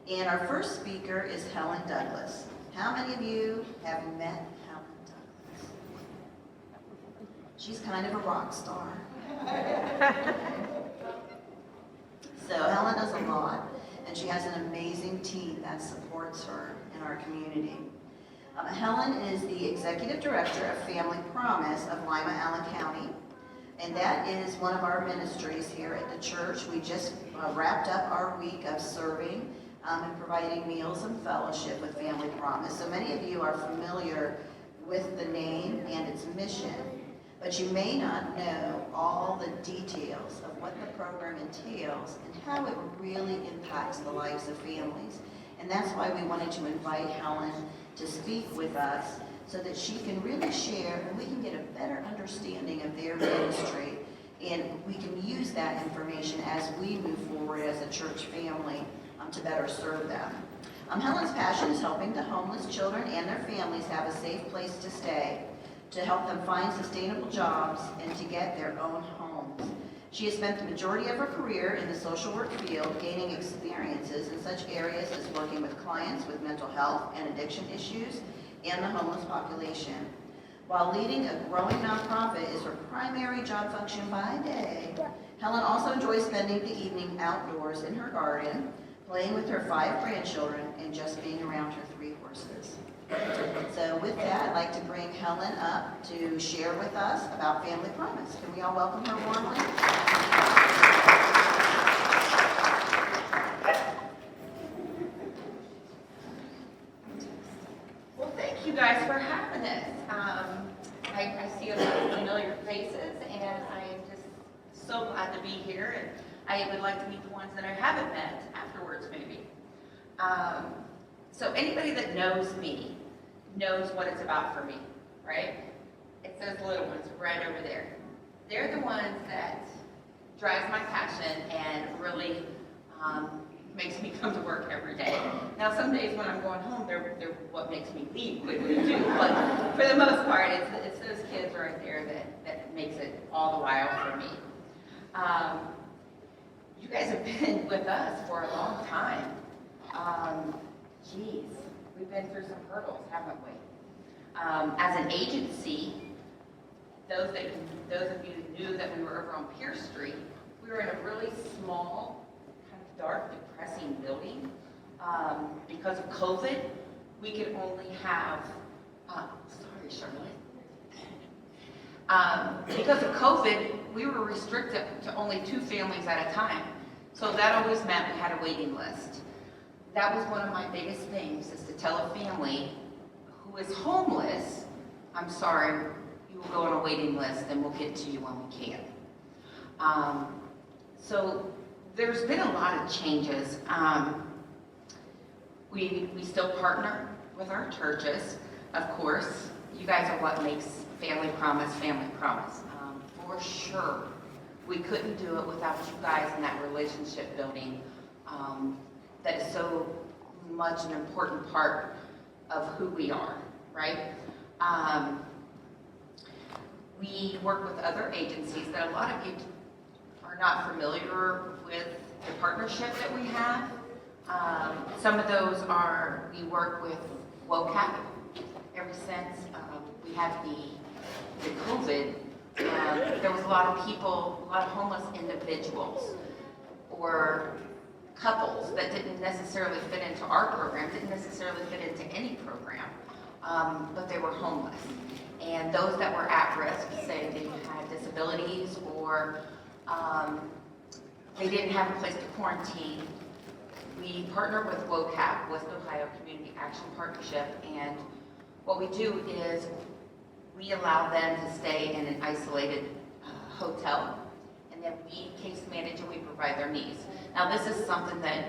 And our first speaker is Hellen Douglas. How many of you have met Hellen Douglas? She's kind of a rock star. So Hellen does a lot, and she has an amazing team that supports her in our community. Hellen is the Executive Director of Family Promise of Lima, Allen County, and that is one of our ministries here at the church. We just wrapped up our week of serving and providing meals and fellowship with Family Promise. So many of you are familiar with the name and its mission, but you may not know all the details of what the program entails and how it really impacts the lives of families. And that's why we wanted to invite Hellen to speak with us so that she can really share and we can get a better understanding of their ministry, and we can use that information as we move forward as a church family to better serve them. Hellen's passion is helping the homeless children and their families have a safe place to stay, to help them find sustainable jobs, and to get their own homes. She has spent the majority of her career in the social work field, gaining experiences in such areas as working with clients with mental health and addiction issues and the homeless population. While leading a growing nonprofit is her primary job function by day, Hellen also enjoys spending the evening outdoors in her garden, playing with her 5 grandchildren, and just being around her 3 horses. So with that, I'd like to bring Hellen up to share with us about Family Promise. Can we all welcome her warmly? Well, thank you guys for having us. I see a lot of familiar faces, and I am just so glad to be here. And I would like to meet the ones that I haven't met afterwards, maybe. So anybody that knows me knows what it's about for me, right? It's those little ones right over there. They're the ones that drives my passion and really makes me come to work every day. Now, some days when I'm going home, they're what makes me leave quickly too. But for the most part, it's those kids right there that makes it all the while for me. You guys have been with us for a long time. Geez, we've been through some hurdles, haven't we? As an agency, those of you who knew that we were over on Pierce Street, we were in a really small, kind of dark, depressing building. Because of COVID, we could only have, sorry, Charlotte. Because of COVID, we were restricted to only 2 families at a time. So that always meant we had a waiting list. That was one of my biggest things, is to tell a family who is homeless, I'm sorry, you will go on a waiting list and we'll get to you when we can. So there's been a lot of changes. We still partner with our churches, of course. You guys are what makes Family Promise, Family Promise. For sure, we couldn't do it without you guys in that relationship building. That is so much an important part of who we are, right? We work with other agencies that a lot of you are not familiar with the partnership that we have. Some of those are, we work with WOCAP. Ever since we had the COVID, there was a lot of people, a lot of homeless individuals or couples that didn't necessarily fit into our program, didn't necessarily fit into any program, but they were homeless. And those that were at risk, say they had disabilities or they didn't have a place to quarantine, we partner with WOCAP, West Ohio Community Action Partnership, and what we do is we allow them to stay in an isolated hotel, and then we case manage and we provide their needs. Now, this is something that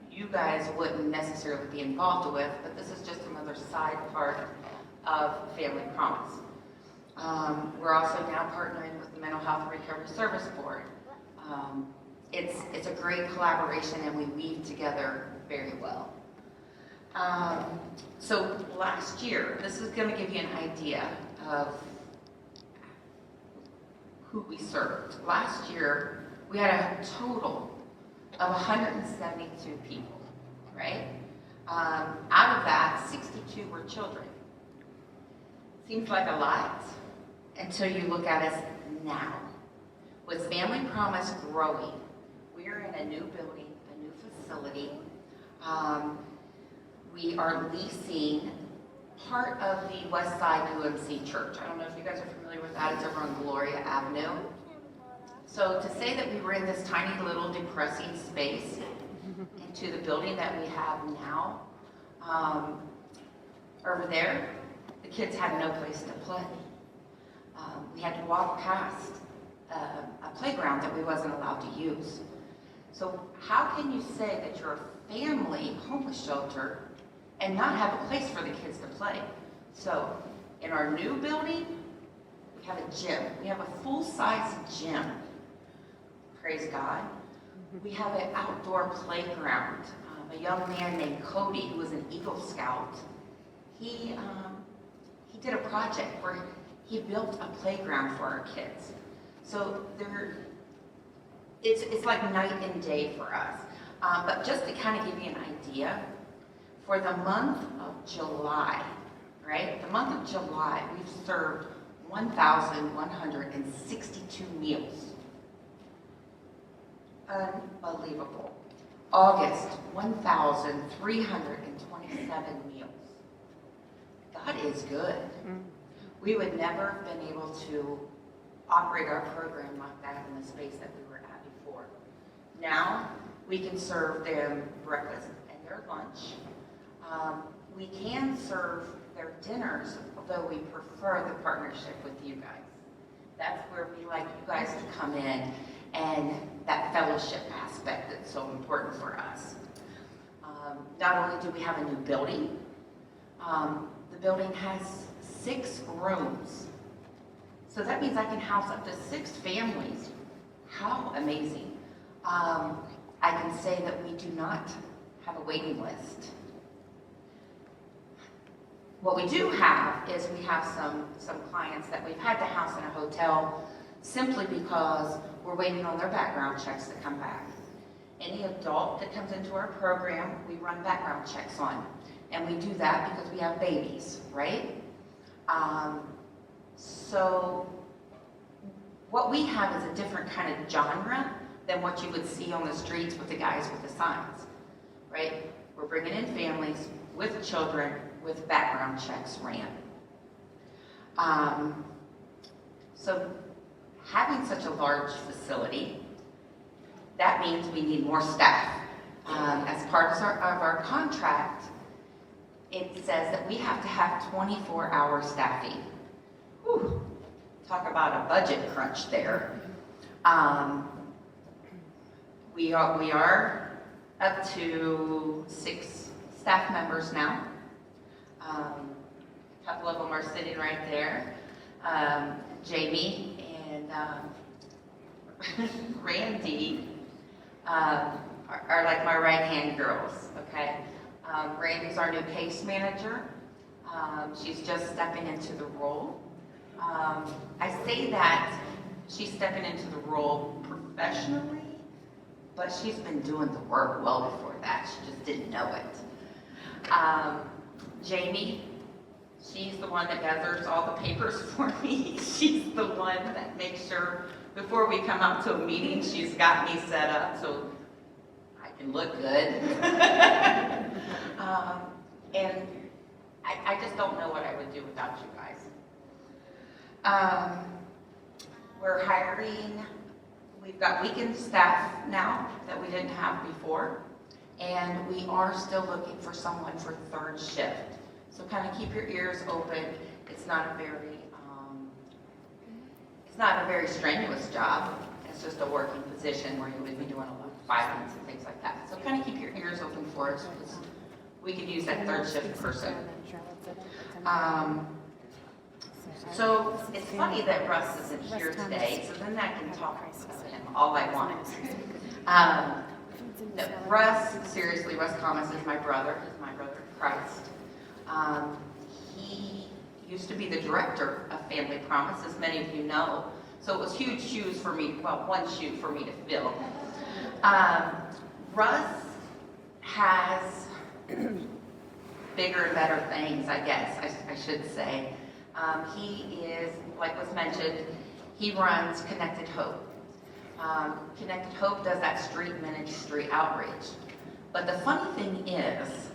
you guys wouldn't necessarily be involved with, but this is just another side part of Family Promise. We're also now partnering with the Mental Health Recovery Service Board. It's a great collaboration, and we weave together very well. So last year, this is going to give you an idea of who we served. Last year, we had a total of 172 people right? Out of that, 62 were children. Seems like a lot until you look at us now. With Family Promise growing, we are in a new building, a new facility. We are leasing part of the West Side UMC Church. I don't know if you guys are familiar with that. It's over on Gloria Avenue. So to say that we were in this tiny little depressing space into the building that we have now, over there, the kids had no place to play. We had to walk past a playground that we wasn't allowed to use. So how can you say that you're a family homeless shelter and not have a place for the kids to play? So in our new building, we have a gym. We have a full-size gym. Praise God. We have an outdoor playground. A young man named Cody, who was an Eagle Scout, he did a project where he built a playground for our kids. So it's like night and day for us. But just to kind of give you an idea, for the month of July, right? The month of July, we've served 1,162 meals. Unbelievable. August, 1,327 meals. God is good. We would never have been able to operate our program like that in the space that we were at before. Now, we can serve them breakfast and their lunch. We can serve their dinners, although we prefer the partnership with you guys. That's where we like you guys to come in, and that fellowship aspect that's so important for us. Not only do we have a new building, the building has 6 rooms. So that means I can house up to 6 families. How amazing. I can say that we do not have a waiting list. What we do have is we have some clients that we've had to house in a hotel simply because we're waiting on their background checks to come back. Any adult that comes into our program, we run background checks on. And we do that because we have babies, right? So what we have is a different kind of genre than what you would see on the streets with the guys with the signs, right? We're bringing in families with children with background checks ran. So having such a large facility, that means we need more staff. As part of our contract, it says that we have to have 24-hour staffing. Whew. Talk about a budget crunch there. We are up to 6 staff members now. A couple of them are sitting right there. Jamie and Randy are like my right-hand girls, okay? Randy's our new case manager. She's just stepping into the role. I say that she's stepping into the role professionally, but she's been doing the work well before that. She just didn't know it. Jamie, she's the one that gathers all the papers for me. She's the one that makes sure before we come out to a meeting, she's got me set up so I can look good. And I just don't know what I would do without you guys. We're hiring, we've got weekend staff now that we didn't have before, and we are still looking for someone for 3rd shift. So kind of keep your ears open. It's not a very strenuous job. It's just a working position where you would be doing a lot of filings and things like that. So kind of keep your ears open for us because we could use that 3rd shift person. So it's funny that Russ isn't here today, so then I can talk about him all I want. No, Russ Thomas is my brother. He's my brother in Christ. He used to be the director of Family Promise, as many of you know. So it was huge shoes for me, well, one shoe for me to fill. Russ has bigger and better things, I guess, I should say. He is, like was mentioned, he runs Connected Hope. Connected Hope does that street ministry outreach. But the funny thing is,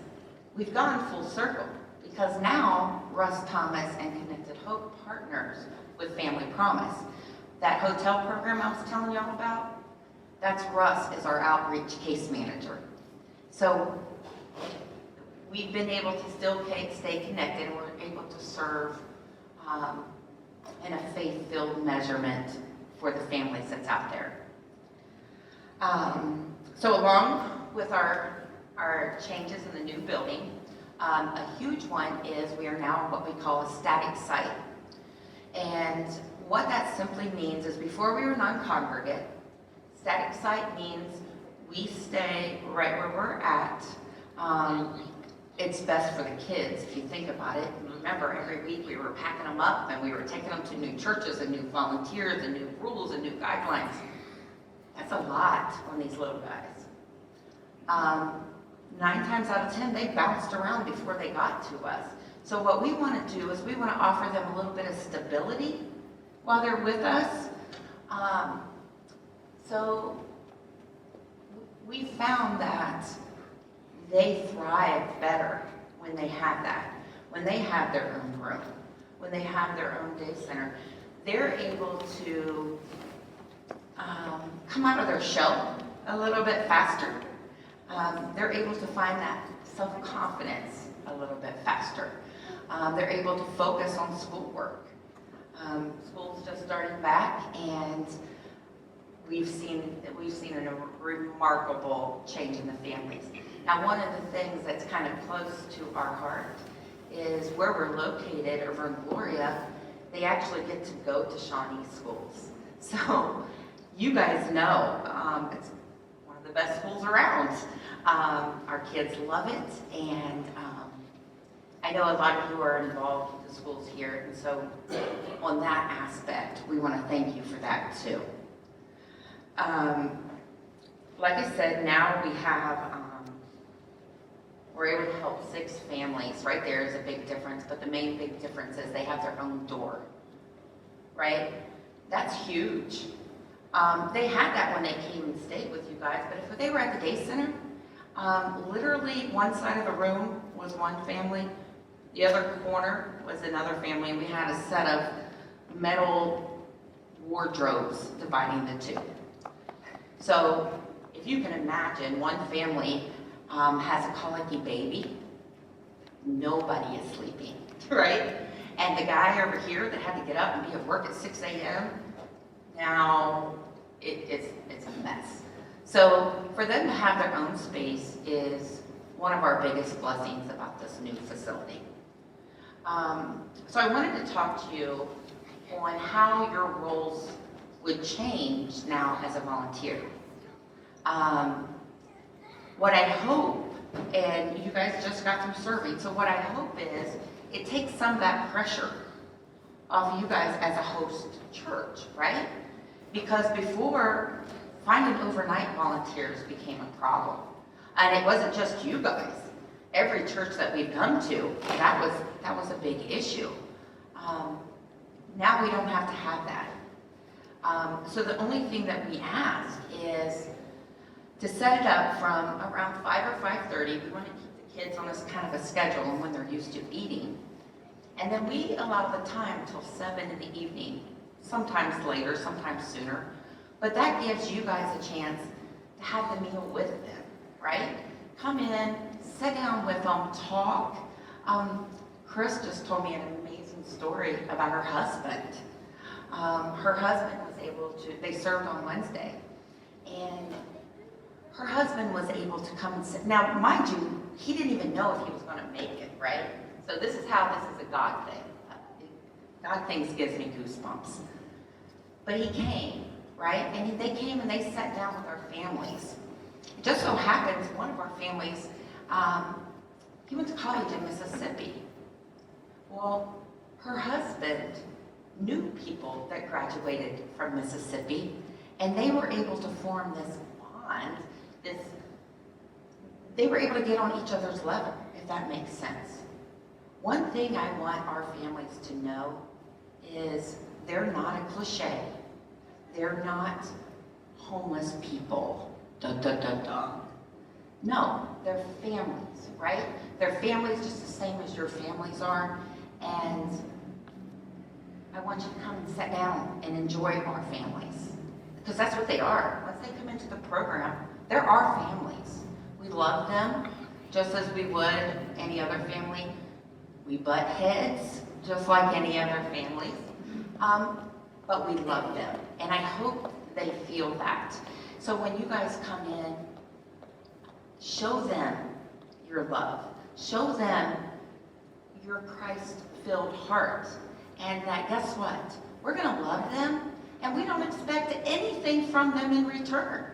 we've gone full circle because now Russ Thomas and Connected Hope partners with Family Promise. That hotel program I was telling y'all about, that's Russ as our outreach case manager. So we've been able to still stay connected, and we're able to serve in a faith-filled measurement for the families that's out there. So along with our changes in the new building, a huge one is we are now what we call a static site. And what that simply means is before we were non-congregate, static site means we stay right where we're at. It's best for the kids if you think about it. Remember, every week we were packing them up and we were taking them to new churches and new volunteers and new rules and new guidelines. That's a lot on these little guys. 9 times out of 10, they bounced around before they got to us. So what we want to do is we want to offer them a little bit of stability while they're with us. So we found that they thrive better when they have that, when they have their own room, when they have their own day center. They're able to come out of their shell a little bit faster. They're able to find that self-confidence a little bit faster. They're able to focus on schoolwork. School's just starting back, and we've seen a remarkable change in the families. Now, one of the things that's kind of close to our heart is where we're located over in Gloria, they actually get to go to Shawnee schools. So you guys know it's one of the best schools around. Our kids love it, and I know a lot of you are involved with the schools here, and so on that aspect, we want to thank you for that too. Like I said, now we have, we're able to help 6 families. Right there is a big difference, but the main big difference is they have their own door, right? That's huge. They had that when they came and stayed with you guys, but if they were at the day center, literally one side of the room was one family, the other corner was another family, and we had a set of metal wardrobes dividing the two. So if you can imagine, one family has a colicky baby, nobody is sleeping, right? And the guy over here that had to get up and be at work at 6 a.m., now it's a mess. So for them to have their own space is one of our biggest blessings about this new facility. So I wanted to talk to you on how your roles would change now as a volunteer. What I hope, and you guys just got through serving, so what I hope is it takes some of that pressure off of you guys as a host church, right? Because before, finding overnight volunteers became a problem. And it wasn't just you guys. Every church that we've come to, that was a big issue. Now we don't have to have that. So the only thing that we ask is to set it up from around 5 or 5:30. We want to keep the kids on this kind of a schedule and when they're used to eating. And then we allow the time till 7 in the evening, sometimes later, sometimes sooner. But that gives you guys a chance to have the meal with them, right? Come in, sit down with them, talk. Chris just told me an amazing story about her husband. Her husband was able to, they served on Wednesday, and her husband was able to come and sit. Now, mind you, he didn't even know if he was going to make it, right? So this is how this is a God thing. God things gives me goosebumps. But he came, right? And they came and they sat down with our families. It just so happens one of our families, he went to college in Mississippi. Well, her husband knew people that graduated from Mississippi, and they were able to form this bond, they were able to get on each other's level, if that makes sense. One thing I want our families to know is they're not a cliche. They're not homeless people. Dun, dun, dun, dun. No, they're families, right? They're families just the same as your families are. And I want you to come and sit down and enjoy our families. Because that's what they are. Once they come into the program, they're our families. We love them just as we would any other family. We butt heads just like any other families. But we love them. And I hope they feel that. So when you guys come in, show them your love. Show them your Christ-filled heart. And that, guess what? We're going to love them, and we don't expect anything from them in return.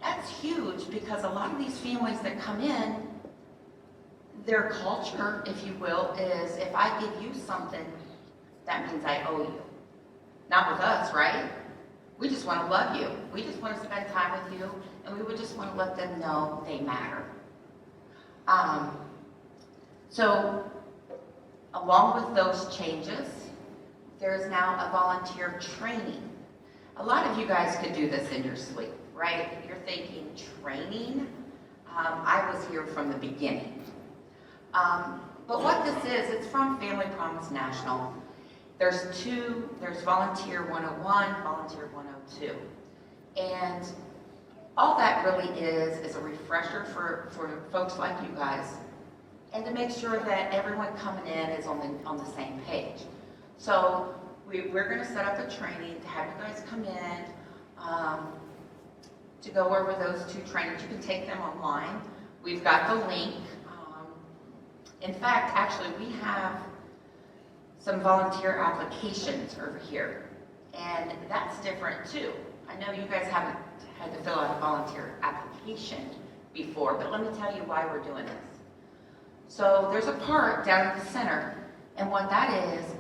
That's huge, because a lot of these families that come in, their culture, if you will, is if I give you something, that means I owe you. Not with us, right? We just want to love you. We just want to spend time with you, and we would just want to let them know they matter. So, along with those changes, there is now a volunteer training. A lot of you guys could do this in your sleep, right? You're thinking, training? I was here from the beginning. But what this is, it's from Family Promise National. There's Volunteer 101, Volunteer 102. And all that really is a refresher for folks like you guys, and to make sure that everyone coming in is on the same page. So we're going to set up a training to have you guys come in to go over those two trainings. You can take them online. We've got the link. In fact, actually, we have some volunteer applications over here, and that's different too. I know you guys haven't had to fill out a volunteer application before, but let me tell you why we're doing this. So there's a part down at the center, and what that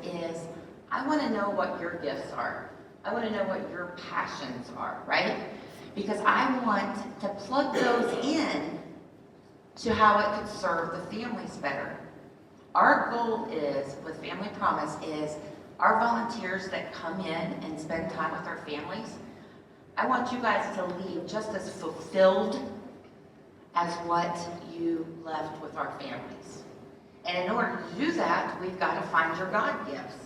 is I want to know what your gifts are. I want to know what your passions are, right? Because I want to plug those in to how it could serve the families better. Our goal is, with Family Promise, is our volunteers that come in and spend time with our families, I want you guys to leave just as fulfilled as what you left with our families. And in order to do that, we've got to find your God gifts.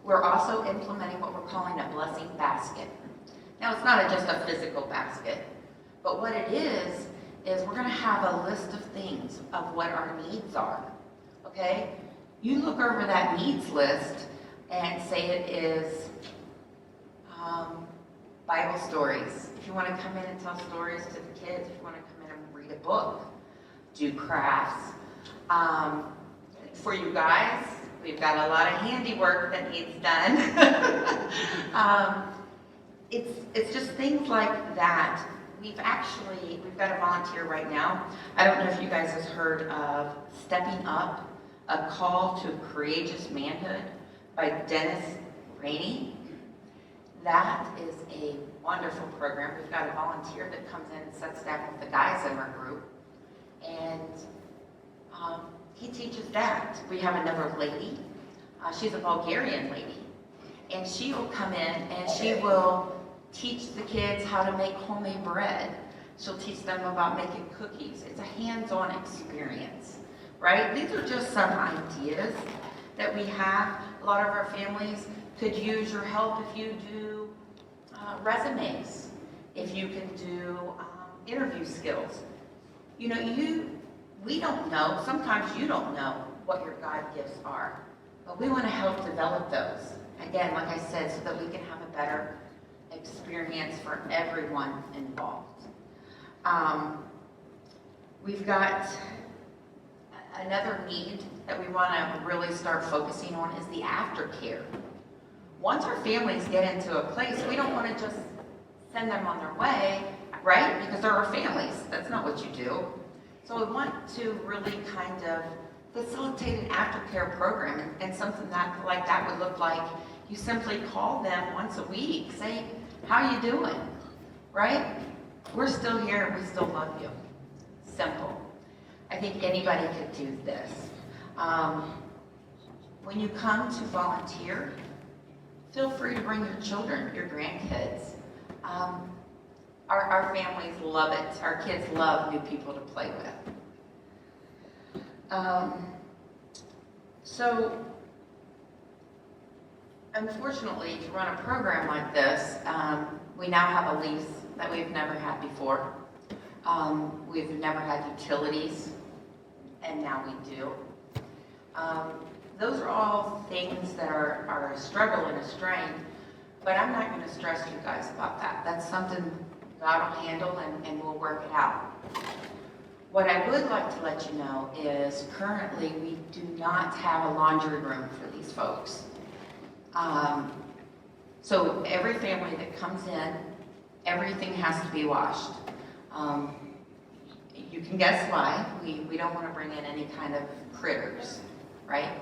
We're also implementing what we're calling a blessing basket. Now, it's not just a physical basket, but what it is we're going to have a list of things of what our needs are, okay? You look over that needs list and say it is Bible stories. If you want to come in and tell stories to the kids, if you want to come in and read a book, do crafts. For you guys, we've got a lot of handiwork that needs done. It's just things like that. We've got a volunteer right now. I don't know if you guys have heard of Stepping Up, A Call to Courageous Manhood by Dennis Rainey. That is a wonderful program. We've got a volunteer that comes in and sits down with the guys in our group, and he teaches that. We have another lady. She's a Bulgarian lady, and she will come in and she will teach the kids how to make homemade bread. She'll teach them about making cookies. It's a hands-on experience, right? These are just some ideas that we have. A lot of our families could use your help if you do resumes, if you can do interview skills. You know, we don't know, sometimes you don't know what your God gifts are, but we want to help develop those. Again, like I said, so that we can have a better experience for everyone involved. We've got another need that we want to really start focusing on is the aftercare. Once our families get into a place, we don't want to just send them on their way, right? Because they're our families. That's not what you do. So we want to really kind of facilitate an aftercare program, and something like that would look like you simply call them once a week, say, how you doing, right? we're still here, we still love you. Simple. I think anybody could do this. When you come to volunteer, feel free to bring your children, your grandkids. Our families love it. Our kids love new people to play with. So, unfortunately, to run a program like this, we now have a lease that we've never had before. We've never had utilities, and now we do. Those are all things that are a struggle and a strain, but I'm not going to stress you guys about that. That's something God will handle, and we'll work it out. What I would like to let you know is currently we do not have a laundry room for these folks. So every family that comes in, everything has to be washed. You can guess why. We don't want to bring in any kind of critters, right?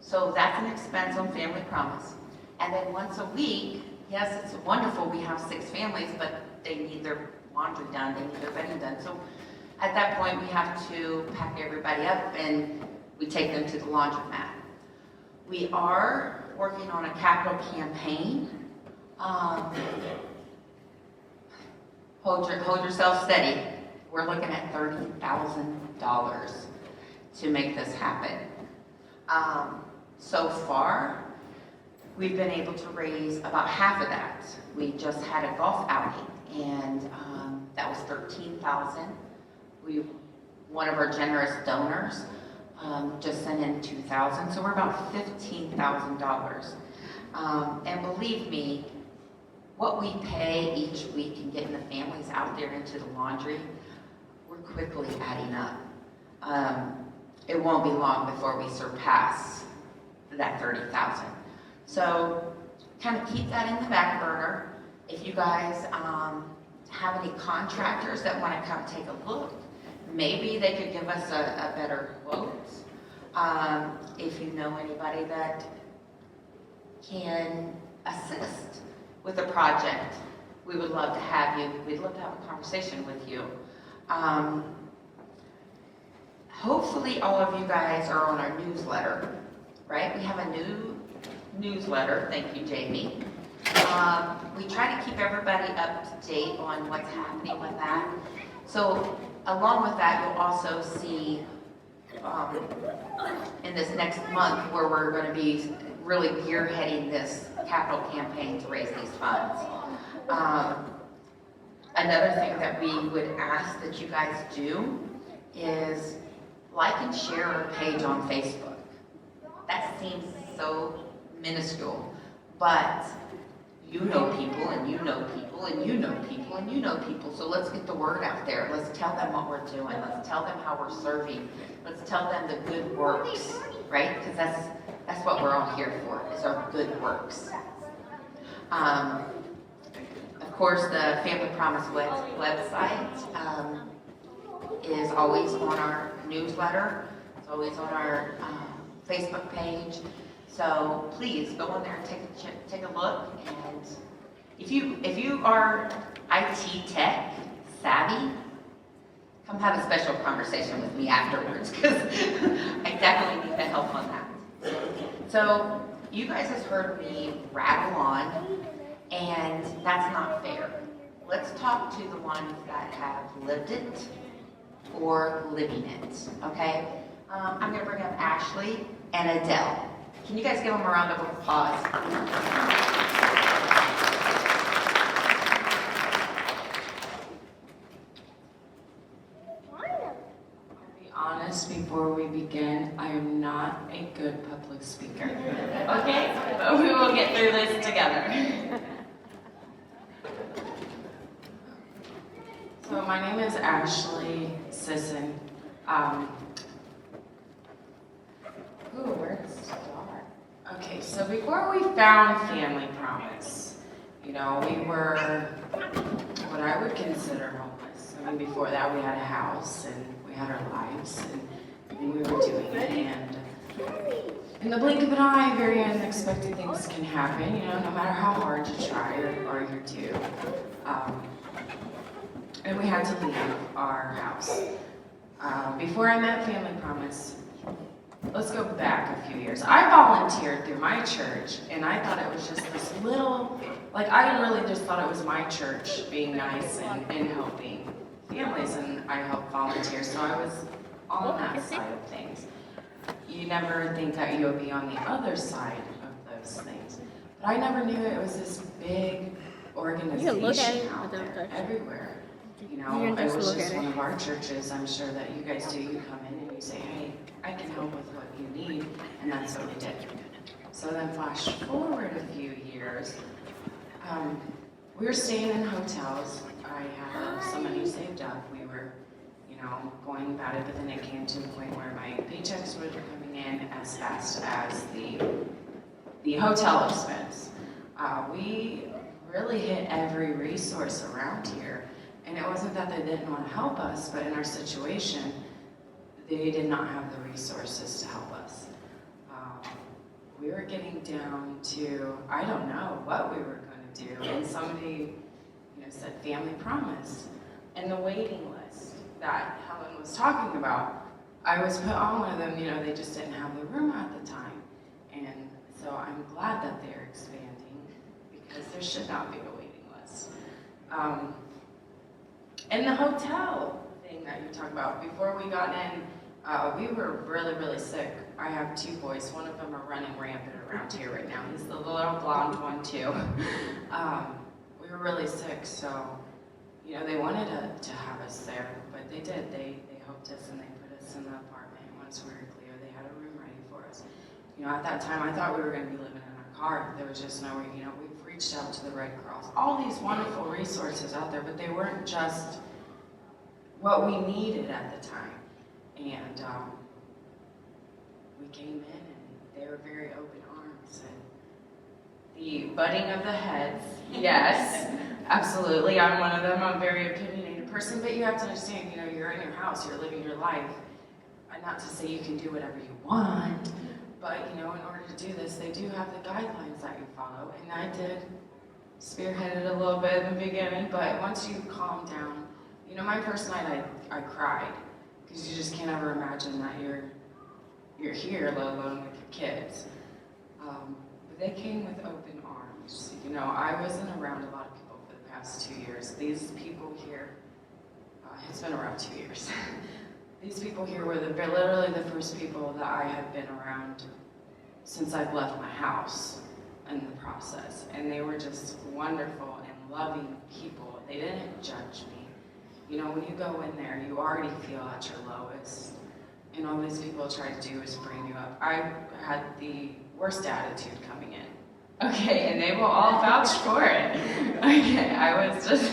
So that's an expense on Family Promise. And then once a week, yes, it's wonderful, we have 6 families, but they need their laundry done, they need their bedding done. So at that point, we have to pack everybody up and we take them to the laundromat. We are working on a capital campaign. Hold yourself steady. We're looking at $30,000 to make this happen. So far, we've been able to raise about half of that. We just had a golf outing, and that was $13,000. One of our generous donors just sent in $2,000, so we're about $15,000. And believe me, what we pay each week and getting the families out there into the laundry, we're quickly adding up. It won't be long before we surpass that $30,000. So kind of keep that in the back burner. If you guys have any contractors that want to come take a look, maybe they could give us a better quote. If you know anybody that can assist with a project, we would love to have you. We'd love to have a conversation with you. Hopefully all of you guys are on our newsletter, right? We have a new newsletter. Thank you, Jamie. We try to keep everybody up to date on what's happening with that. So along with that, you'll also see in this next month where we're going to be really gearheading this capital campaign to raise these funds. Another thing that we would ask that you guys do is like and share our page on Facebook. That seems so minuscule, but you know people, and you know people, and you know people, and you know people. So let's get the word out there. Let's tell them what we're doing. Let's tell them how we're serving. Let's tell them the good works, right? Because that's what we're all here for, is our good works. Of course, the Family Promise website is always on our newsletter. It's always on our Facebook page. So please go on there and take a look. And if you are IT tech savvy, come have a special conversation with me afterwards, because I definitely need the help on that. So you guys have heard me rattle on, and that's not fair. Let's talk to the ones that have lived it or living it, okay? I'm gonna bring up Ashley and Adele. Can you guys give them a round of applause? I'll be honest, before we begin, I am not a good public speaker. Okay? But we will get through this together. So my name is Ashley Sisson. Where to start? Okay, so before we found Family Promise, you know, we were what I would consider homeless. I mean, before that we had a house and we had our lives and we were doing it, and in the blink of an eye, very unexpected things can happen, you know, no matter how hard you try or you do. and we had to leave our house. Before I met Family Promise, let's go back a few years. I volunteered through my church, and I thought it was just this little, like I really just thought it was my church being nice and helping families, and I helped volunteer, so I was on that side of things. You never think that you'll be on the other side of those things. But I never knew it was this big organization out there, everywhere. You know, it was just one of our churches. I'm sure that you guys do. You come in and you say, hey, I can help with what you need, and that's what we did. So then flash forward a few years, we were staying in hotels. I had some money saved up. We were, you know, going about it, but then it came to the point where my paychecks were coming in as fast as the hotel expense. We really hit every resource around here. And it wasn't that they didn't want to help us, but in our situation, they did not have the resources to help us. We were getting down to, I don't know what we were going to do. And somebody, you know, said Family Promise. And the waiting list that Helen was talking about, I was put on one of them, you know, they just didn't have the room at the time. And so I'm glad that they're expanding, because there should not be a waiting list. And the hotel thing that you talk about, before we got in, we were really, really sick. I have two boys. One of them are running rampant around here right now. He's the little blonde one too. We were really sick, so, you know, they wanted to have us there, but they did. They helped us and they put us in the apartment. Once we were clear, they had a room ready for us. You know, at that time, I thought we were going to be living in our car. There was just nowhere, you know, we've reached out to the Red Cross. All these wonderful resources out there, but they weren't just what we needed at the time. And we came in and they were very open arms. And the butting of the heads, yes, absolutely. I'm one of them. I'm a very opinionated person, but you have to understand, you know, you're in your house, you're living your life. And not to say you can do whatever you want, but, you know, in order to do this, they do have the guidelines that you follow. And I did spearhead it a little bit in the beginning, but once you calm down, you know, my first night I cried, because you just can't ever imagine that you're here, let alone with your kids. But they came with open arms. You know, I wasn't around a lot of people for the past 2 years. These people here, it's been around 2 years. These people here were literally the first people that I have been around since I've left my house in the process. And they were just wonderful and loving people. They didn't judge me. You know, when you go in there, you already feel at your lowest. And all these people try to do is bring you up. I had the worst attitude coming in. Okay, and they will all vouch for it. Okay, I was just...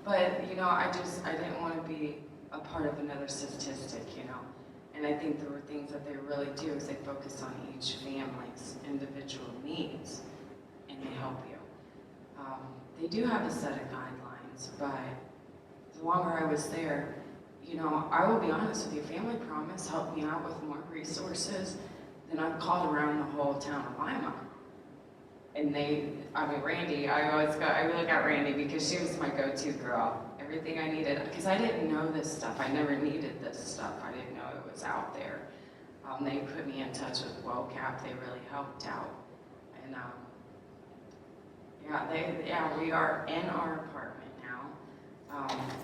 But, you know, I didn't want to be a part of another statistic, you know. And I think there were things that they really do is they focus on each family's individual needs, and they help you. They do have a set of guidelines, but the longer I was there, you know, I will be honest with you, Family Promise helped me out with more resources than I've called around the whole town of Lima. And Randy, I look at Randy because she was my go-to girl. Everything I needed, because I didn't know this stuff. I never needed this stuff. I didn't know it was out there. They put me in touch with WellCap. They really helped out. And we are in our apartment now.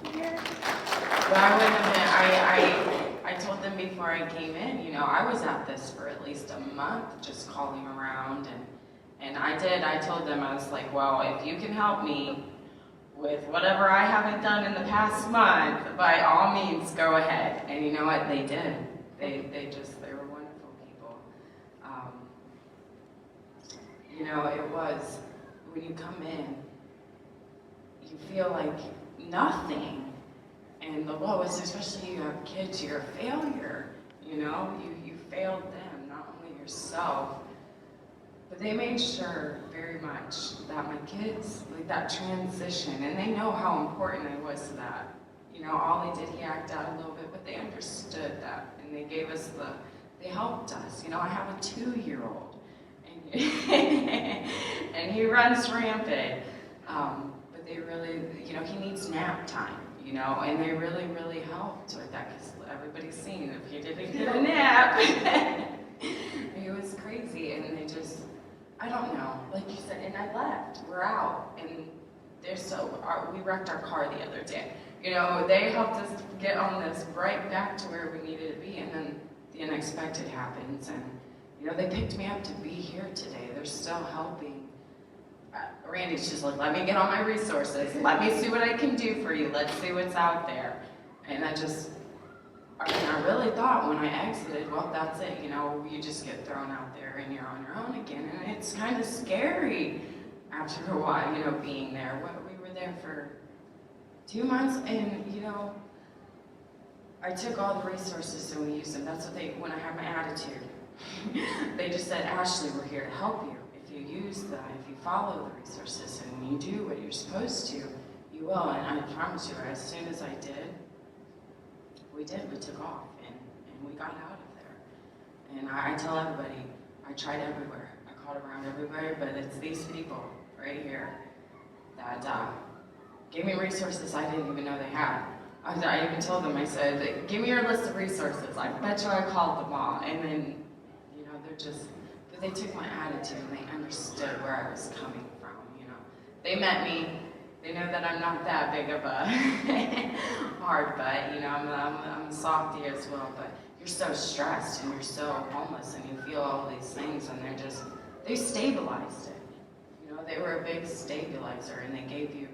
But I wouldn't have been, I told them before I came in, you know, I was at this for at least a month, just calling around, and I told them, I was like, well, if you can help me with whatever I haven't done in the past month, by all means, go ahead. And you know what, they did. They were wonderful people. You know, it was, when you come in, you feel like nothing. And the lowest, especially you have kids, you're a failure. You know, you failed them, not only yourself. But they made sure very much that my kids, like that transition, and they know how important I was to that. You know, Ollie did, he acted out a little bit, but they understood that, and they gave us they helped us. You know, I have a 2-year-old, and, and he runs rampant. But but they really, you know, he needs nap time, you know, and they really, really helped with that because everybody's seen if he didn't get a nap, it was crazy, and they just, I don't know, like you said, and I left, we're out, and they're we wrecked our car the other day. You know, they helped us get on this right back to where we needed to be, and then the unexpected happens, and, you know, they picked me up to be here today. They're still helping. Randy's just like, let me get all my resources. Let me see what I can do for you. Let's see what's out there. And I really thought when I exited, well, that's it. You know, you just get thrown out there and you're on your own again. And it's kind of scary after a while, you know, being there. We were there for 2 months, and, you know, I took all the resources and we used them. That's what when I have my attitude. They just said, Ashley, we're here to help you. If you use them, if you follow the resources and you do what you're supposed to, you will. And I promise you, as soon as I did, we took off, and we got out of there. And I tell everybody, I tried everywhere. I called around everywhere, but it's these people right here that gave me resources I didn't even know they had. I even told them, I said, give me your list of resources. I bet you I called them all. And then, you know, but they took my attitude and they understood where I was coming from, you know. They met me, they know that I'm not that big of a hard butt, you know, I'm a softie as well, but you're so stressed and you're so homeless and you feel all these things, and they stabilized it. You know, they were a big stabilizer, and they gave you,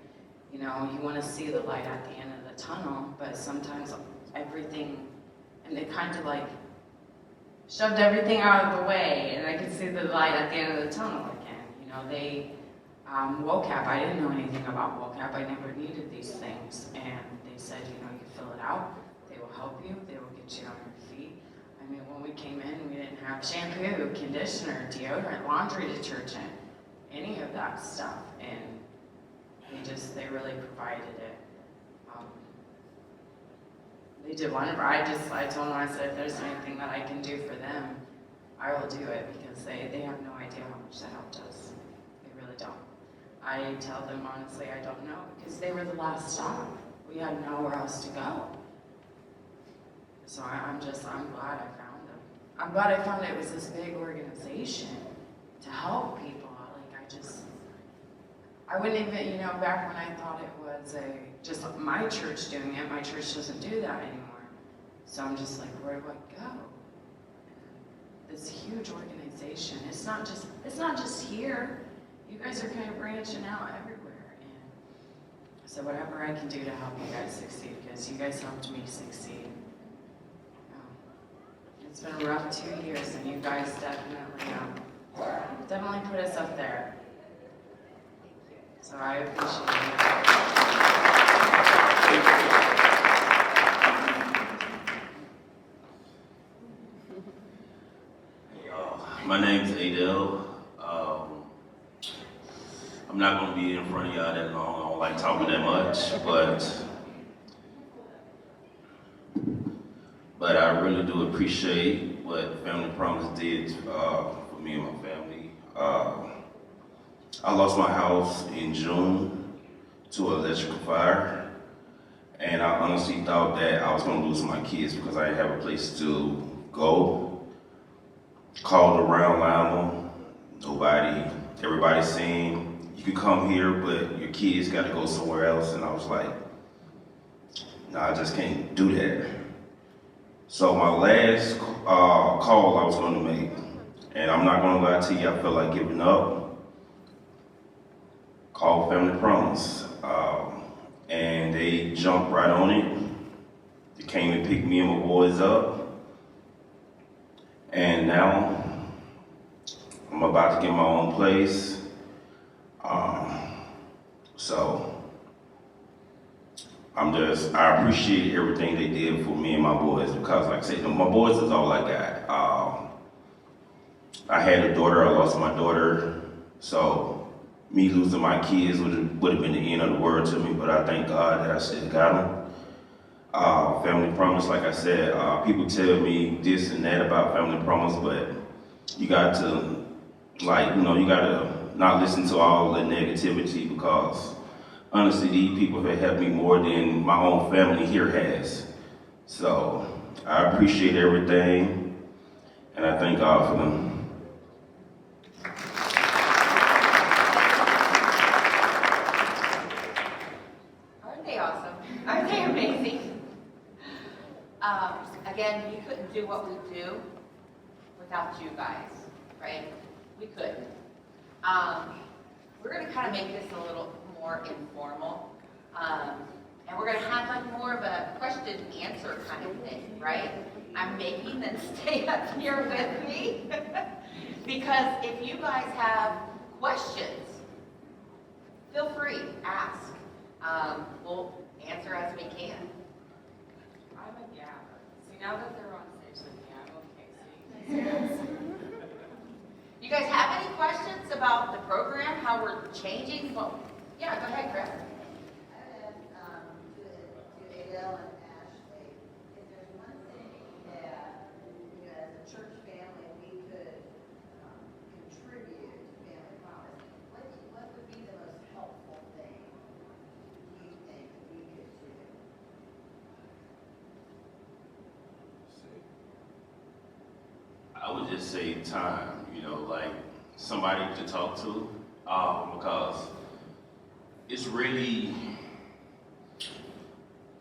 you know, you want to see the light at the end of the tunnel, but sometimes everything, and they kind of like shoved everything out of the way, and I could see the light at the end of the tunnel again. You know, they, WOCAP, I didn't know anything about WOCAP, I never needed these things, and they said, you know, you fill it out, they will help you, they will get you on your feet. I mean, when we came in, we didn't have shampoo, conditioner, deodorant, laundry detergent, any of that stuff, and they really provided it. They did wonderful. I told them, I said, if there's anything that I can do for them, I will do it, because they have no idea how much that helped us. They really don't. I tell them honestly, I don't know, because they were the last stop. We had nowhere else to go. So I'm glad I found them. I'm glad I found it was this big organization to help people. I wouldn't even, you know, back when I thought it was just my church doing it, my church doesn't do that anymore. So I'm just like, where do I go? This huge organization. It's not just here. You guys are kind of branching out everywhere. And so whatever I can do to help you guys succeed, because you guys helped me succeed. It's been a rough 2 years, and you guys definitely put us up there. So I appreciate it. Hey, my name's Adele. I'm not going to be in front of y'all that long. I don't like talking that much, but I really do appreciate what Family Promise did for me and my family. I lost my house in June to an electrical fire, and I honestly thought that I was going to lose my kids because I didn't have a place to go. Called around Lionel, everybody's saying, you can come here, but your kids got to go somewhere else, and I was like, no, I just can't do that. So my last call I was going to make, and I'm not going to lie to you, I felt like giving up. Called Family Promise, and they jumped right on it. They came and picked me and my boys up, and now I'm about to get my own place. So I appreciate everything they did for me and my boys, because like I said, my boys is all I got. I had a daughter, I lost my daughter, so me losing my kids would have been the end of the world to me, but I thank God that I still got them. Family Promise, like I said, people tell me this and that about Family Promise, but you got to, you got to not listen to all the negativity, because honestly, these people have helped me more than my own family here has. So I appreciate everything, and I thank God for them. Aren't they awesome? Aren't they amazing? Again, we couldn't do what we do without you guys, right? We couldn't. We're going to kind of make this a little more informal. And we're going to have like more of a question and answer kind of thing, right? I'm making them stay up here with me because if you guys have questions, feel free, ask. We'll answer as we can. I'm a gabber. See, now that they're on stage with me, I'm okay. See? You guys have any questions about the program, how we're changing? Well, yeah, go ahead, Chris. To Adele and Ashley, if there's one thing that, as a church family, we could contribute to Family Promise, what would be the most helpful thing you think we could do? I would just say time, like somebody to talk to, because it's really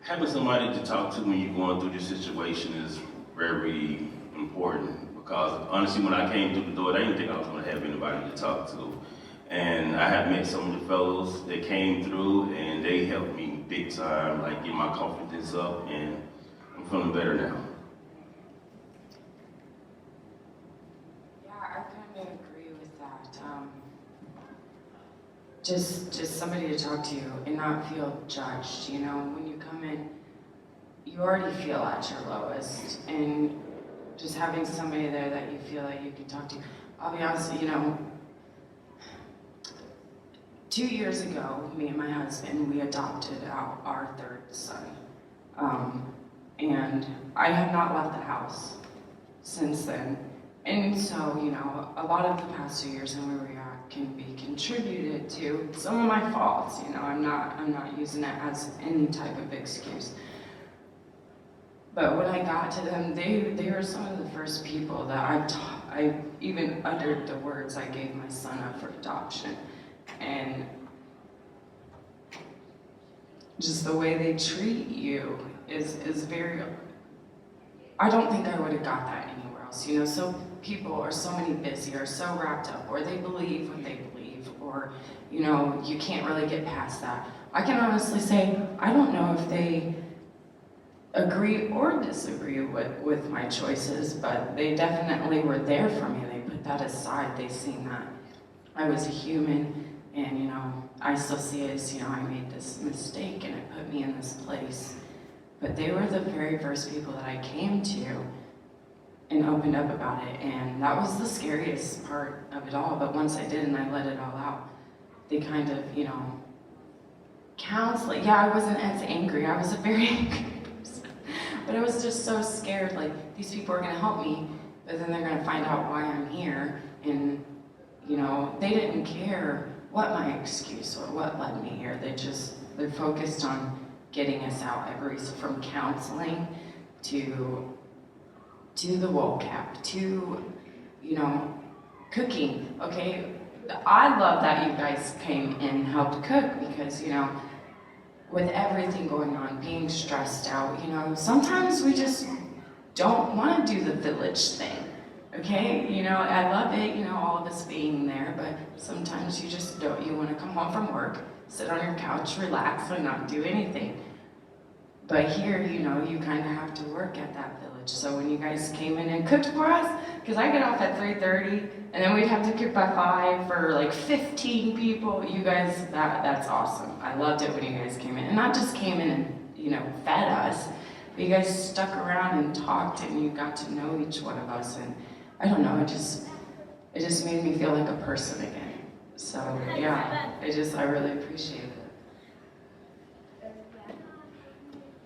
having somebody to talk to when you're going through this situation is very important. Because honestly, when I came through the door, I didn't think I was going to have anybody to talk to. And I have met some of the fellows that came through, and they helped me big time, like get my confidence up, and I'm feeling better now. Yeah, I kind of agree with that. Just somebody to talk to and not feel judged. When you come in, you already feel at your lowest, and just having somebody there that you feel like you can talk to. I'll be honest, 2 years ago, me and my husband, we adopted out our third son. And I have not left the house since then. And so, a lot of the past 2 years and where we are can be contributed to some of my faults. I'm not using it as any type of excuse. But when I got to them, they were some of the first people that I even uttered the words, I gave my son up for adoption. And just the way they treat you is very, I don't think I would have got that anywhere else. So people are so many busy, or so wrapped up, or they believe what they believe, or, you can't really get past that. I can honestly say, I don't know if they agree or disagree with my choices, but they definitely were there for me. They put that aside. They seen that I was a human, and I still see it as, I made this mistake and it put me in this place. But they were the very first people that I came to and opened up about it, and that was the scariest part of it all. But once I did and I let it all out, they kind of, counseling. Yeah, I wasn't as angry. I was a very angry person. But I was just so scared, like, these people are going to help me, but then they're going to find out why I'm here. And, they didn't care what my excuse or what led me here. They're focused on getting us out, from counseling to the WOCAP, to, cooking, okay? I love that you guys came and helped cook because, with everything going on, being stressed out, sometimes we just don't want to do the village thing, okay? I love it, all of us being there, but sometimes you just don't. You want to come home from work, sit on your couch, relax, and not do anything. But here, you kind of have to work at that village. So when you guys came in and cooked for us, because I get off at 3:30, and then we'd have to cook by 5 for like 15 people. You guys, that's awesome. I loved it when you guys came in. And not just came in and, fed us, but you guys stuck around and talked, and you got to know each one of us. And I don't know, it just made me feel like a person again. So yeah, I really appreciate it.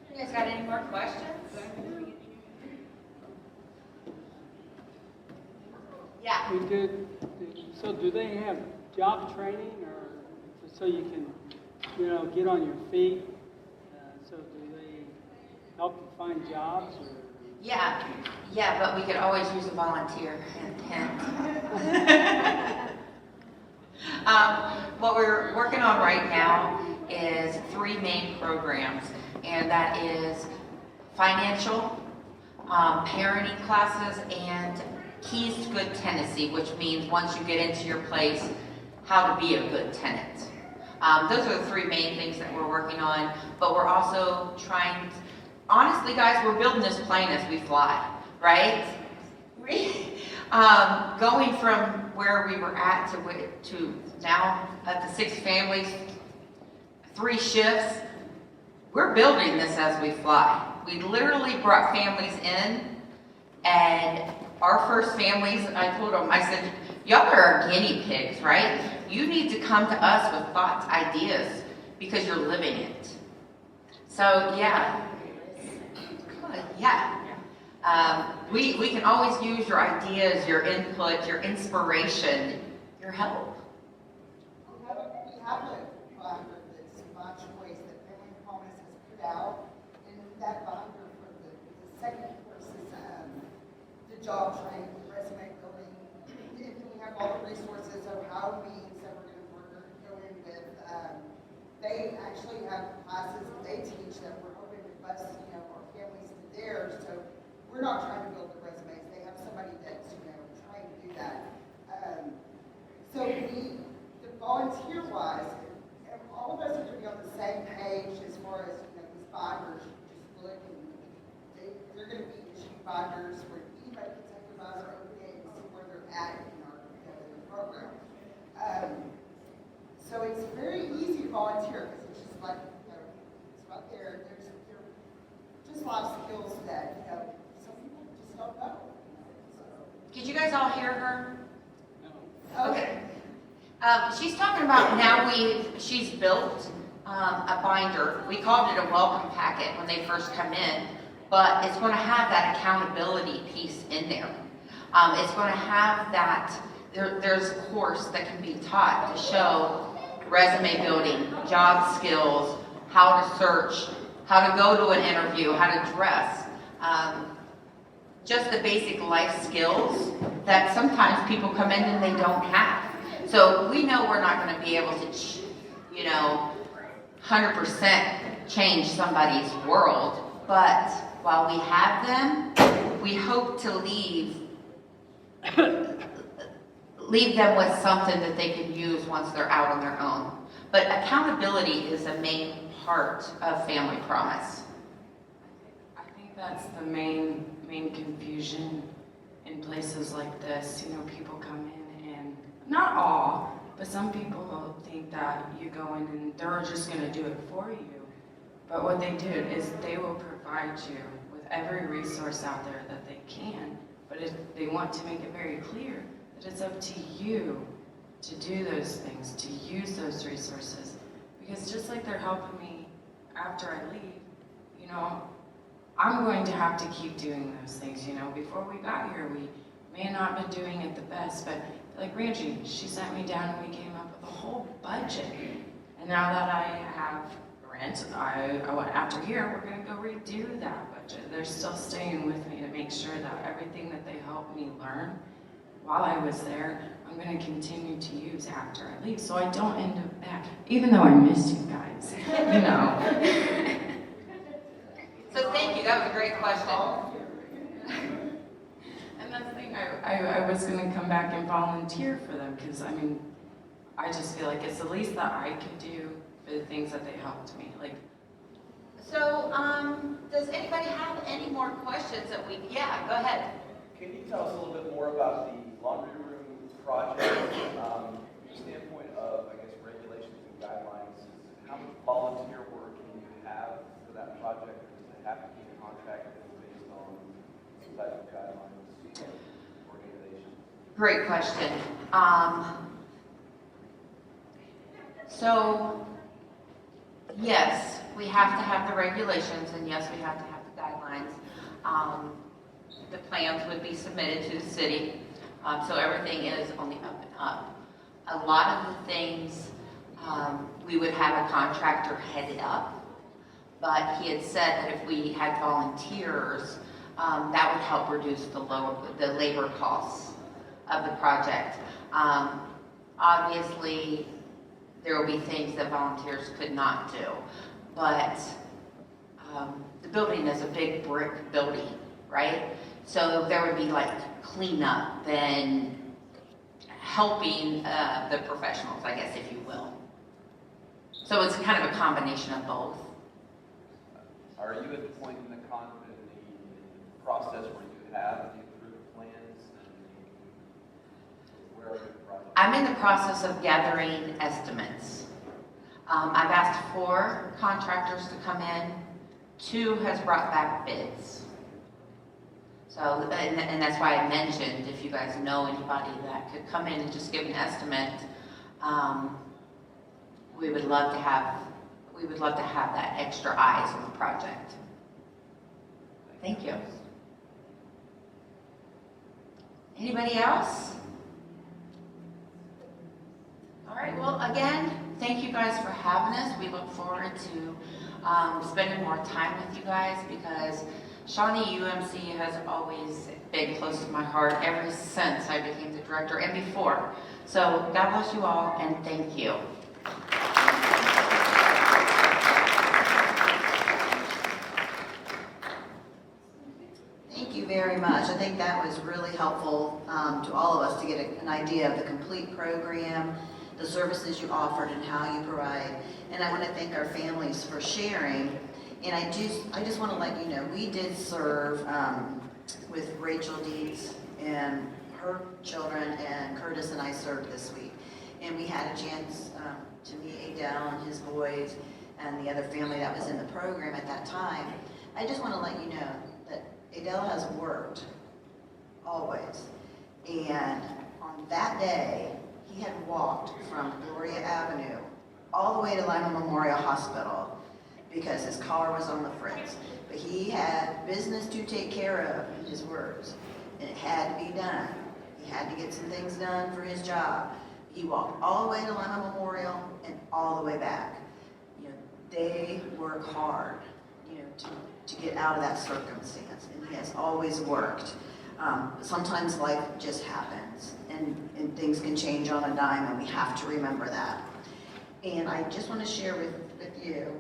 You guys got any more questions? Yeah. We did. So do they have job training, or so you can get on your feet. So do they help you find jobs? Or? Yeah, but we could always use a volunteer. Hint. What we're working on right now is 3 main programs, and that is financial, parenting classes, and keys to good tenancy, which means once you get into your place, how to be a good tenant. Those are the 3 main things that we're working on, but we're also trying to, honestly guys, we're building this plane as we fly, right? Going from where we were at to now at the 6 families, 3 shifts, we're building this as we fly. We literally brought families in, and our first families, I told them, I said, y'all are our guinea pigs, right? You need to come to us with thoughts, ideas, because you're living it. So yeah. Good, yeah. We can always use your ideas, your input, your inspiration, your help. We have a binder that's much ways that Family Promise has put out. And that binder for the second course is the job training, the resume building. And then we have all the resources of how means that we're going to go in with. They actually have classes that they teach that we're hoping to bus, our families to theirs. So we're not trying to build the resumes. They have somebody that's, trying to do that. So the volunteer-wise, all of us are going to be on the same page as far as, these binders. You just look and they're going to be issued binders where anybody can take the binder, open it, and see where they're at in our in the program. So it's very easy to volunteer because it's just like, it's right there. They're just life skills that, some people just don't know. So. Did you guys all hear her? No. Okay. She's talking about now she's built a binder. We called it a welcome packet when they first come in, but it's going to have that accountability piece in there. It's going to have that, there's a course that can be taught to show resume building, job skills, how to search, how to go to an interview, how to dress. Just the basic life skills that sometimes people come in and they don't have. So we know we're not going to be able to, 100% change somebody's world, but while we have them, we hope to leave them with something that they can use once they're out on their own. But accountability is a main part of Family Promise. I think that's the main confusion in places like this. People come in and, not all, but some people think that you go in and they're just going to do it for you. But what they do is they will provide you with every resource out there that they can, but they want to make it very clear that it's up to you to do those things, to use those resources. Because just like they're helping me after I leave, I'm going to have to keep doing those things. Before we got here, we may not have been doing it the best, but like Rangie, she sent me down and we came up with a whole budget. And now that I have rent, after here, we're going to go redo that budget. They're still staying with me to make sure that everything that they helped me learn while I was there, I'm going to continue to use after I leave, so I don't end up back, even though I miss you guys, So thank you, that was a great question. And that's the thing, I was going to come back and volunteer for them, because, I just feel like it's the least that I can do for the things that they helped me. So, does anybody have any more questions yeah, go ahead. Can you tell us a little bit more about the laundry room project from the standpoint of, regulations and guidelines? How much volunteer work can you have for that project? Does it have to be a contract that's based on some type of guidelines or organization? Great question. So, yes, we have to have the regulations, and yes, we have to have the guidelines. The plans would be submitted to the city, so everything is on the up and up. A lot of the things we would have a contractor head it up. But he had said that if we had volunteers, that would help reduce the labor costs of the project. Obviously, there will be things that volunteers could not do, but the building is a big brick building, right? So there would be like cleanup and helping the professionals, I guess, if you will. So it's kind of a combination of both. Are you at the point in the process where you have the approved plans? And where are you in the process? I'm in the process of gathering estimates. I've asked 4 contractors to come in. 2 has brought back bids. So, and that's why I mentioned, if you guys know anybody that could come in and just give an estimate, we would love to have that extra eyes on the project. Thank you. Anybody else? All right, well, again, thank you guys for having us. We look forward to spending more time with you guys because Shawnee UMC has always been close to my heart ever since I became the director and before. So God bless you all and thank you. Thank you very much. I think that was really helpful to all of us to get an idea of the complete program, the services you offered, and how you provide. And I want to thank our families for sharing. And I just want to let you know, we did serve with Rachel Dietz and her children, and Curtis and I served this week. And we had a chance to meet Adele and his boys and the other family that was in the program at that time. I just want to let you know that Adele has worked always. And on that day, he had walked from Gloria Avenue all the way to Lima Memorial Hospital because his car was on the fritz. But he had business to take care of, in his words, and it had to be done. He had to get some things done for his job. He walked all the way to Lima Memorial and all the way back. You know, they work hard, you know, to get out of that circumstance, and he has always worked. Sometimes life just happens, and things can change on a dime, and we have to remember that. And I just want to share with you,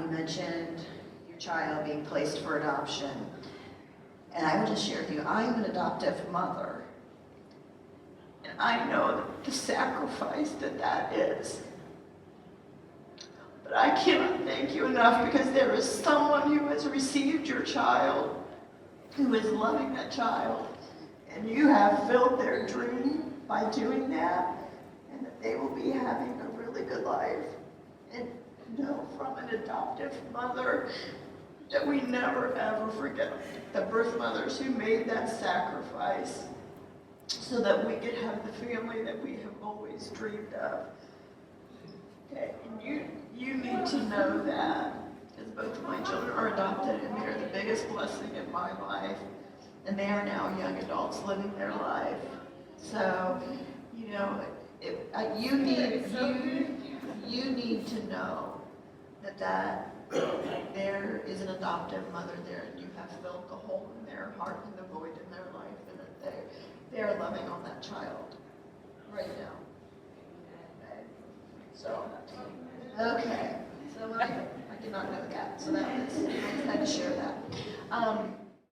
you mentioned your child being placed for adoption, and I will just share with you, I'm an adoptive mother, and I know the sacrifice that is. But I cannot thank you enough because there is someone who has received your child, who is loving that child, and you have filled their dream by doing that, and that they will be having a really good life. And know from an adoptive mother that we never ever forget the birth mothers who made that sacrifice so that we could have the family that we have always dreamed of. Okay, and you need to know that, because both of my children are adopted and they're the biggest blessing in my life, and they are now young adults living their life. So, you know, you need to know that there is an adoptive mother there, and you have filled the hole in their heart and the void in their life, and that they are loving on that child right now. Okay. So, okay. So I did not know that. So that was, I just had to share that.